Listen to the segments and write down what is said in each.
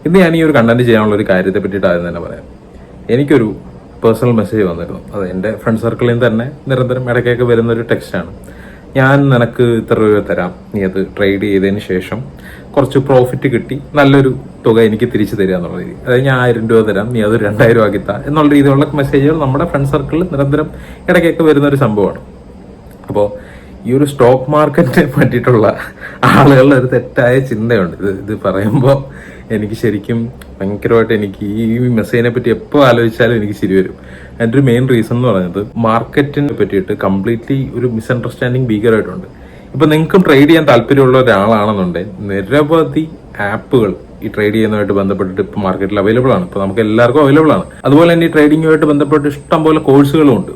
ഇന്ന് ഞാൻ ഈ ഒരു കണ്ടന്റ് ചെയ്യാനുള്ള ഒരു കാര്യത്തെ പറ്റിയിട്ട് ആദ്യം തന്നെ പറയാം. എനിക്കൊരു പേഴ്സണൽ മെസ്സേജ് വന്നിരുന്നു. അത് എൻ്റെ ഫ്രണ്ട് സർക്കിളിൽ നിന്ന് തന്നെ നിരന്തരം ഇടയ്ക്കൊക്കെ വരുന്നൊരു ടെക്സ്റ്റാണ്. ഞാൻ നിനക്ക് ഇത്ര രൂപ തരാം, നീ അത് ട്രേഡ് ചെയ്തതിന് ശേഷം കുറച്ച് പ്രോഫിറ്റ് കിട്ടി നല്ലൊരു തുക എനിക്ക് തിരിച്ചു തരിക എന്നുള്ള രീതി. അതായത് ഞാൻ 1000 രൂപ തരാം, നീ അത് 2000 ആക്കി താ എന്നുള്ള രീതിയിലുള്ള മെസ്സേജുകൾ നമ്മുടെ ഫ്രണ്ട് സർക്കിളിൽ നിരന്തരം ഇടയ്ക്കൊക്കെ വരുന്നൊരു സംഭവമാണ്. അപ്പോൾ ഈ ഒരു സ്റ്റോക്ക് മാർക്കറ്റിനെ പറ്റിയിട്ടുള്ള ആളുകളുടെ ഒരു തെറ്റായ ചിന്തയുണ്ട്. ഇത് പറയുമ്പോൾ എനിക്ക് ശരിക്കും ഭയങ്കരമായിട്ട് എനിക്ക് ഈ മെസ്സേജിനെ പറ്റി എപ്പോൾ ആലോചിച്ചാലും എനിക്ക് ശരി വരും. അതിൻ്റെ ഒരു മെയിൻ റീസൺ എന്ന് പറയുന്നത് മാർക്കറ്റിനെ പറ്റിയിട്ട് കംപ്ലീറ്റ്ലി ഒരു മിസ്അണ്ടർസ്റ്റാൻഡിങ് ഭീകരമായിട്ടുണ്ട്. ഇപ്പം നിങ്ങൾക്കും ട്രേഡ് ചെയ്യാൻ താല്പര്യമുള്ള ഒരാളാണെന്നുണ്ടെങ്കിൽ നിരവധി ആപ്പുകൾ ഈ ട്രേഡ് ചെയ്യുന്നതുമായിട്ട് ബന്ധപ്പെട്ടിട്ട് ഇപ്പം മാർക്കറ്റിൽ അവൈലബിൾ ആണ്. ഇപ്പോൾ നമുക്ക് എല്ലാവർക്കും അവൈലബിൾ ആണ്. അതുപോലെ തന്നെ ഈ ട്രേഡിങ്ങുമായിട്ട് ബന്ധപ്പെട്ട് ഇഷ്ടംപോലെ കോഴ്സുകളും ഉണ്ട്.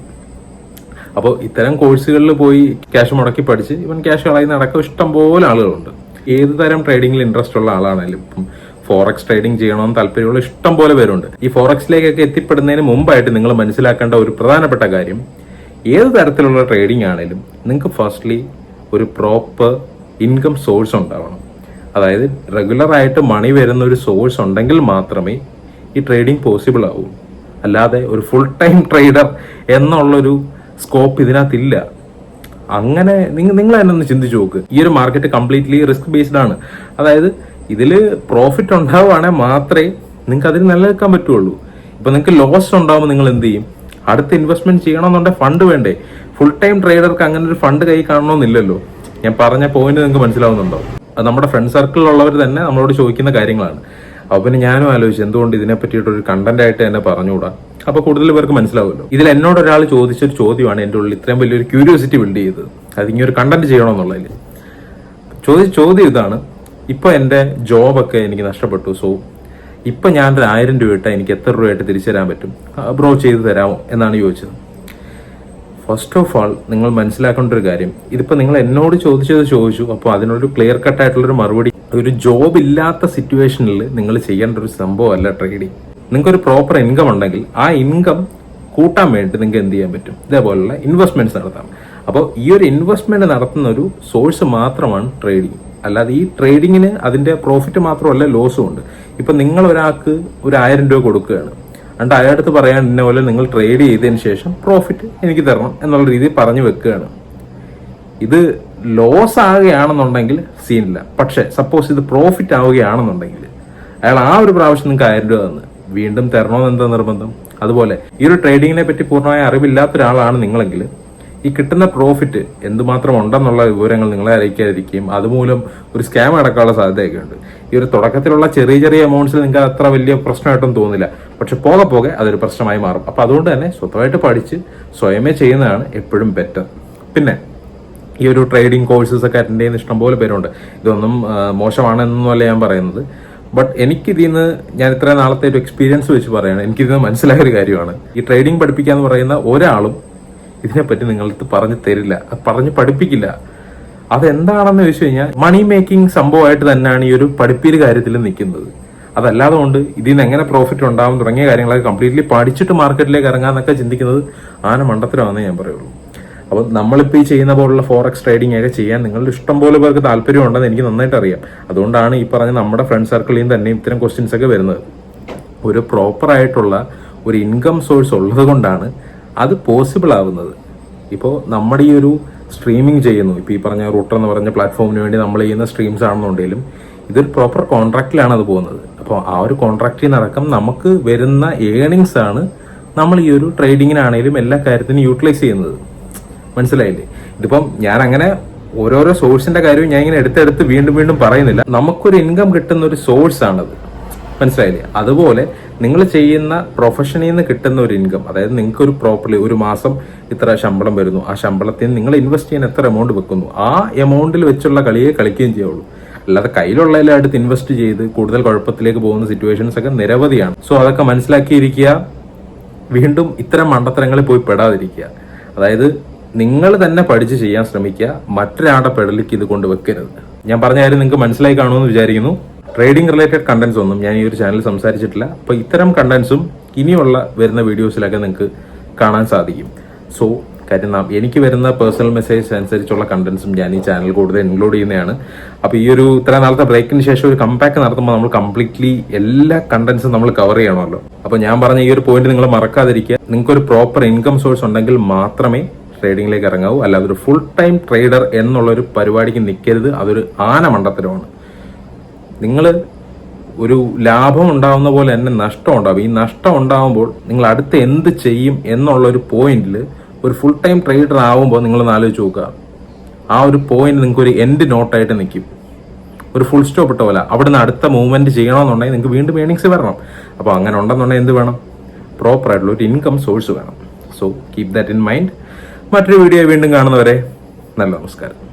അപ്പോൾ ഇത്തരം കോഴ്സുകളിൽ പോയി ക്യാഷ് മുടക്കി പഠിച്ച് ഇവൻ ക്യാഷ് കളയുന്ന അടക്കം ഇഷ്ടംപോലെ ആളുകളുണ്ട്. ഏത് തരം ട്രേഡിങ്ങിൽ ഇൻട്രസ്റ്റ് ഉള്ള ആളാണെങ്കിലും ഇപ്പം ഫോറക്സ് ട്രേഡിംഗ് ചെയ്യണമെന്ന് താല്പര്യമുള്ള ഇഷ്ടം പോലെ പേരുണ്ട്. ഈ ഫോറക്സിലേക്കൊക്കെ എത്തിപ്പെടുന്നതിന് മുമ്പായിട്ട് നിങ്ങൾ മനസ്സിലാക്കേണ്ട ഒരു പ്രധാനപ്പെട്ട കാര്യം, ഏത് തരത്തിലുള്ള ട്രേഡിംഗ് ആണെങ്കിലും നിങ്ങൾക്ക് ഫസ്റ്റ്ലി ഒരു പ്രോപ്പർ ഇൻകം സോഴ്സ് ഉണ്ടാവണം. അതായത് റെഗുലറായിട്ട് മണി വരുന്ന ഒരു സോഴ്സ് ഉണ്ടെങ്കിൽ മാത്രമേ ഈ ട്രേഡിംഗ് പോസിബിൾ ആവൂ. അല്ലാതെ ഒരു ഫുൾ ടൈം ട്രേഡർ എന്നുള്ളൊരു സ്കോപ്പ് ഇതിനകത്തില്ല. അങ്ങനെ നിങ്ങൾ തന്നെ ഒന്ന് ചിന്തിച്ചു നോക്ക്. ഈ ഒരു മാർക്കറ്റ് കംപ്ലീറ്റ്ലി റിസ്ക് ബേസ്ഡ് ആണ്. അതായത് ഇതിൽ പ്രോഫിറ്റ് ഉണ്ടാവുകയാണെങ്കിൽ മാത്രമേ നിങ്ങൾക്ക് അതിൽ നിലനിൽക്കാൻ പറ്റുള്ളൂ. ഇപ്പൊ നിങ്ങൾക്ക് ലോസ് ഉണ്ടാവുമ്പോൾ നിങ്ങൾ എന്ത് ചെയ്യും? അടുത്ത ഇൻവെസ്റ്റ്മെന്റ് ചെയ്യണമെന്നുണ്ടെങ്കിൽ ഫണ്ട് വേണ്ടേ? ഫുൾ ടൈം ട്രേഡർക്ക് അങ്ങനെ ഒരു ഫണ്ട് കൈ കാണണമെന്നില്ലല്ലോ. ഞാൻ പറഞ്ഞ പോയിന്റ് നിങ്ങൾക്ക് മനസ്സിലാവുന്നുണ്ടോ? അത് നമ്മുടെ ഫ്രണ്ട് സർക്കിളിലുള്ളവർ തന്നെ നമ്മളോട് ചോദിക്കുന്ന കാര്യങ്ങളാണ്. അപ്പോൾ പിന്നെ ഞാനും ആലോചിച്ചു എന്തുകൊണ്ട് ഇതിനെ പറ്റിയിട്ടൊരു കണ്ടന്റ് ആയിട്ട് തന്നെ പറഞ്ഞുകൂടാ. അപ്പൊ കൂടുതൽ പേർക്ക് മനസ്സിലാവുമല്ലോ. ഇതിൽ എന്നോട് ഒരാൾ ചോദിച്ചൊരു ചോദ്യമാണ് എൻ്റെ ഉള്ളിൽ ഇത്രയും വലിയൊരു ക്യൂരിയോസിറ്റി ബിൽഡ് ചെയ്തത്. അതിങ്ങനെ ഒരു കണ്ടന്റ് ചെയ്യണമെന്നുള്ളതിൽ ചോദ്യം ഇതാണ്: ഇപ്പൊ എൻ്റെ ജോബൊക്കെ എനിക്ക് നഷ്ടപ്പെട്ടു. സോ ഇപ്പൊ ഞാൻ 1000 രൂപ ഇട്ടാൽ എനിക്ക് എത്ര രൂപയായിട്ട് തിരിച്ചു തരാൻ പറ്റും? ബ്രോ ചെയ്തു തരാമോ എന്നാണ് ചോദിച്ചത്. ഫസ്റ്റ് ഓഫ് ആൾ നിങ്ങൾ മനസ്സിലാക്കേണ്ട ഒരു കാര്യം, ഇതിപ്പോ നിങ്ങൾ എന്നോട് ചോദിച്ചു. അപ്പോൾ അതിനൊരു ക്ലിയർ കട്ട് ആയിട്ടുള്ളൊരു മറുപടി, ഒരു ജോബ് ഇല്ലാത്ത സിറ്റുവേഷനിൽ നിങ്ങൾ ചെയ്യേണ്ട ഒരു സംഭവമല്ല ട്രേഡിങ്. നിങ്ങൾക്ക് ഒരു പ്രോപ്പർ ഇൻകം ഉണ്ടെങ്കിൽ ആ ഇൻകം കൂട്ടാൻ വേണ്ടി നിങ്ങൾക്ക് എന്ത് ചെയ്യാൻ പറ്റും? ഇതേപോലുള്ള ഇൻവെസ്റ്റ്മെന്റ്സ് നടത്താം. അപ്പോൾ ഈ ഒരു ഇൻവെസ്റ്റ്മെന്റ് നടത്തുന്ന ഒരു സോഴ്സ് മാത്രമാണ് ട്രേഡിങ്. അല്ലാതെ ഈ ട്രേഡിങ്ങിന് അതിന്റെ പ്രോഫിറ്റ് മാത്രമല്ല ലോസും ഉണ്ട്. ഇപ്പൊ നിങ്ങൾ ഒരാൾക്ക് ഒരു 1000 രൂപ കൊടുക്കുകയാണ്, എന്നിട്ട് അയാളടുത്ത് പറയാൻ ഇന്ന പോലെ നിങ്ങൾ ട്രേഡ് ചെയ്തതിന് ശേഷം പ്രോഫിറ്റ് എനിക്ക് തരണം എന്നുള്ള രീതിയിൽ പറഞ്ഞു വെക്കുകയാണ്. ഇത് ലോസ് ആവുകയാണെന്നുണ്ടെങ്കിൽ സീനില്ല. പക്ഷെ സപ്പോസ് ഇത് പ്രോഫിറ്റ് ആവുകയാണെന്നുണ്ടെങ്കിൽ അയാൾ ആ ഒരു പ്രാവശ്യം നിങ്ങൾക്ക് 1000 രൂപ തന്ന് വീണ്ടും തരണമെന്ന് എന്താ നിർബന്ധം? അതുപോലെ ഈ ഒരു ട്രേഡിങ്ങിനെ പറ്റി പൂർണ്ണമായ അറിവില്ലാത്ത ഒരാളാണ് നിങ്ങളെങ്കിൽ ഈ കിട്ടുന്ന പ്രോഫിറ്റ് എന്തുമാത്രം ഉണ്ടെന്നുള്ള വിവരങ്ങൾ നിങ്ങളെ അറിയിക്കാതിരിക്കുകയും അതുമൂലം ഒരു സ്കാം അടക്കാനുള്ള സാധ്യതയൊക്കെ ഉണ്ട്. ഈ ഒരു തുടക്കത്തിലുള്ള ചെറിയ എമൗണ്ട്സിൽ നിങ്ങൾക്ക് അത്ര വലിയ പ്രശ്നമായിട്ടൊന്നും തോന്നില്ല. പക്ഷെ പോകെ അതൊരു പ്രശ്നമായി മാറും. അപ്പൊ അതുകൊണ്ട് തന്നെ സ്വന്തമായിട്ട് പഠിച്ച് സ്വയമേ ചെയ്യുന്നതാണ് എപ്പോഴും ബെറ്റർ. പിന്നെ ഈ ഒരു ട്രേഡിംഗ് കോഴ്സസ് ഒക്കെ അറ്റൻഡ് ചെയ്യുന്ന ഇഷ്ടംപോലെ പേരുണ്ട്. ഇതൊന്നും മോശമാണെന്നല്ല ഞാൻ പറയുന്നത്. ബട്ട് എനിക്കിതിൽ നിന്ന് ഞാൻ ഇത്ര നാളത്തെ ഒരു എക്സ്പീരിയൻസ് വെച്ച് പറയുകയാണ്, എനിക്കിത് മനസ്സിലായ ഒരു കാര്യമാണ്, ഈ ട്രേഡിംഗ് പഠിപ്പിക്കുക എന്ന് പറയുന്ന ഒരാളും ഇതിനെപ്പറ്റി നിങ്ങൾക്ക് പറഞ്ഞു തരില്ല, പറഞ്ഞ് പഠിപ്പിക്കില്ല. അതെന്താണെന്ന് ചോദിച്ചു കഴിഞ്ഞാൽ മണി മേക്കിംഗ് സംഭവമായിട്ട് തന്നെയാണ് ഈ ഒരു പഠിപ്പീര് കാര്യത്തിൽ നിൽക്കുന്നത്. അതല്ലാതെ കൊണ്ട് ഇതിൽ നിന്ന് എങ്ങനെ പ്രോഫിറ്റ് ഉണ്ടാവും തുടങ്ങിയ കാര്യങ്ങളൊക്കെ കംപ്ലീറ്റ്ലി പഠിച്ചിട്ട് മാർക്കറ്റിലേക്ക് ഇറങ്ങാന്നൊക്കെ ചിന്തിക്കുന്നത് ആന മണ്ടത്തരമാണെന്ന് ഞാൻ പറയുള്ളൂ. അപ്പോൾ നമ്മളിപ്പോൾ ഈ ചെയ്യുന്ന പോലുള്ള ഫോറക്സ് ട്രേഡിംഗ് ഒക്കെ ചെയ്യാൻ നിങ്ങളുടെ ഇഷ്ടംപോലെ പേർക്ക് താല്പര്യം ഉണ്ടെന്ന് എനിക്ക് നന്നായിട്ട് അറിയാം. അതുകൊണ്ടാണ് ഈ പറഞ്ഞ നമ്മുടെ ഫ്രണ്ട് സർക്കിളിൽ നിന്ന് തന്നെ ഇത്തരം ക്വസ്റ്റ്യൻസ് ഒക്കെ വരുന്നത്. ഒരു പ്രോപ്പറായിട്ടുള്ള ഒരു ഇൻകം സോഴ്സ് ഉള്ളത് കൊണ്ടാണ് അത് പോസിബിൾ ആവുന്നത്. ഇപ്പോൾ നമ്മുടെ ഈ ഒരു സ്ട്രീമിംഗ് ചെയ്യുന്നു, ഇപ്പോൾ ഈ പറഞ്ഞ റൂട്ടർ എന്ന് പറഞ്ഞ പ്ലാറ്റ്ഫോമിന് വേണ്ടി നമ്മൾ ചെയ്യുന്ന സ്ട്രീംസ് ആണെന്നുണ്ടെങ്കിലും ഇതൊരു പ്രോപ്പർ കോൺട്രാക്റ്റിലാണ് അത് പോകുന്നത്. അപ്പോൾ ആ ഒരു കോൺട്രാക്റ്റിൽ നടക്കം നമുക്ക് വരുന്ന ഏണിങ്സ് ആണ് നമ്മൾ ഈ ഒരു ട്രേഡിങ്ങിനാണെങ്കിലും എല്ലാ കാര്യത്തിനും യൂട്ടിലൈസ് ചെയ്യുന്നത്. മനസ്സിലായില്ലേ? ഇതിപ്പം ഞാൻ അങ്ങനെ ഓരോരോ സോഴ്സിന്റെ കാര്യവും ഞാൻ ഇങ്ങനെ എടുത്തെടുത്ത് വീണ്ടും പറയുന്നില്ല. നമുക്കൊരു ഇൻകം കിട്ടുന്ന ഒരു സോഴ്സ് ആണത്. മനസ്സിലായില്ലേ? അതുപോലെ നിങ്ങൾ ചെയ്യുന്ന പ്രൊഫഷനിൽ നിന്ന് കിട്ടുന്ന ഒരു ഇൻകം, അതായത് നിങ്ങൾക്ക് ഒരു പ്രോപ്പർലി ഒരു മാസം ഇത്ര ശമ്പളം വരുന്നു, ആ ശമ്പളത്തിൽ നിന്ന് നിങ്ങൾ ഇൻവെസ്റ്റ് ചെയ്യാൻ എത്ര എമൗണ്ട് വെക്കുന്നു, ആ എമൗണ്ടിൽ വെച്ചുള്ള കളിയെ കളിക്കുകയും ചെയ്യുള്ളൂ. അല്ലാതെ കയ്യിലുള്ളതിലും അടുത്ത് ഇൻവെസ്റ്റ് ചെയ്ത് കൂടുതൽ കുഴപ്പത്തിലേക്ക് പോകുന്ന സിറ്റുവേഷൻസ് ഒക്കെ നിരവധിയാണ്. സോ അതൊക്കെ മനസ്സിലാക്കിയിരിക്കുക. വീണ്ടും ഇത്തരം മണ്ടത്തരങ്ങളിൽ പോയി പെടാതിരിക്കുക. അതായത് നിങ്ങൾ തന്നെ പഠിച്ച് ചെയ്യാൻ ശ്രമിക്കുക. മറ്റൊരാളുടെ പെടലിക്ക് ഇത് കൊണ്ട് വെക്കരുത്. ഞാൻ പറഞ്ഞ കാര്യം നിങ്ങൾക്ക് മനസ്സിലായി കാണുമെന്ന് വിചാരിക്കുന്നു. ട്രേഡിംഗ് റിലേറ്റഡ് കണ്ടന്റ്സ് ഒന്നും ഞാൻ ഈ ഒരു ചാനൽ സംസാരിച്ചിട്ടില്ല. അപ്പോൾ ഇത്തരം കണ്ടന്റ്സും ഇനിയുള്ള വരുന്ന വീഡിയോസിലൊക്കെ നിങ്ങൾക്ക് കാണാൻ സാധിക്കും. സോ കാര്യം എനിക്ക് വരുന്ന പേഴ്സണൽ മെസ്സേജ് അനുസരിച്ചുള്ള കണ്ടന്റ്സും ഞാൻ ഈ ചാനൽ കൂടുതൽ ഇൻക്ലൂഡ് ചെയ്യുന്നതാണ്. അപ്പോൾ ഈ ഒരു ഇത്ര നാളത്തെ ബ്രേക്കിന് ശേഷം ഒരു കംബാക്ക് നടത്തുമ്പോൾ നമ്മൾ കംപ്ലീറ്റ്ലി എല്ലാ കണ്ടന്റ്സും നമ്മൾ കവർ ചെയ്യണമല്ലോ. അപ്പോൾ ഞാൻ പറഞ്ഞ ഈ ഒരു പോയിന്റ് നിങ്ങൾ മറക്കാതിരിക്കുക. നിങ്ങൾക്കൊരു പ്രോപ്പർ ഇൻകം സോഴ്സ് ഉണ്ടെങ്കിൽ മാത്രമേ ട്രേഡിംഗിലേക്ക് ഇറങ്ങാവൂ. അല്ലാതെ ഒരു ഫുൾ ടൈം ട്രേഡർ എന്നുള്ളൊരു പരിപാടിക്ക് നിൽക്കരുത്. അതൊരു ആന മണ്ടത്തരമാണ്. നിങ്ങൾ ഒരു ലാഭം ഉണ്ടാവുന്ന പോലെ തന്നെ നഷ്ടം ഉണ്ടാവും. ഈ നഷ്ടം ഉണ്ടാവുമ്പോൾ നിങ്ങൾ അടുത്ത് എന്ത് ചെയ്യും എന്നുള്ളൊരു പോയിന്റിൽ ഒരു ഫുൾ ടൈം ട്രേഡർ ആവുമ്പോൾ നിങ്ങളൊന്ന് ആലോചിച്ച് നോക്കുക. ആ ഒരു പോയിന്റ് നിങ്ങൾക്ക് ഒരു എൻഡ് നോട്ടായിട്ട് നിൽക്കും. ഒരു ഫുൾ സ്റ്റോപ്പ് ഇട്ട പോലെ അവിടുന്ന് അടുത്ത മൂവ്മെന്റ് ചെയ്യണമെന്നുണ്ടെങ്കിൽ നിങ്ങൾക്ക് വീണ്ടും ഏണിങ്സ് വരണം. അപ്പോൾ അങ്ങനെ ഉണ്ടെന്നുണ്ടെങ്കിൽ എന്ത് വേണം? പ്രോപ്പർ ആയിട്ടുള്ള ഒരു ഇൻകം സോഴ്സ് വേണം. So keep that in mind. മറ്റൊരു വീഡിയോ വീണ്ടും കാണുന്നവരെ നല്ല നമസ്കാരം.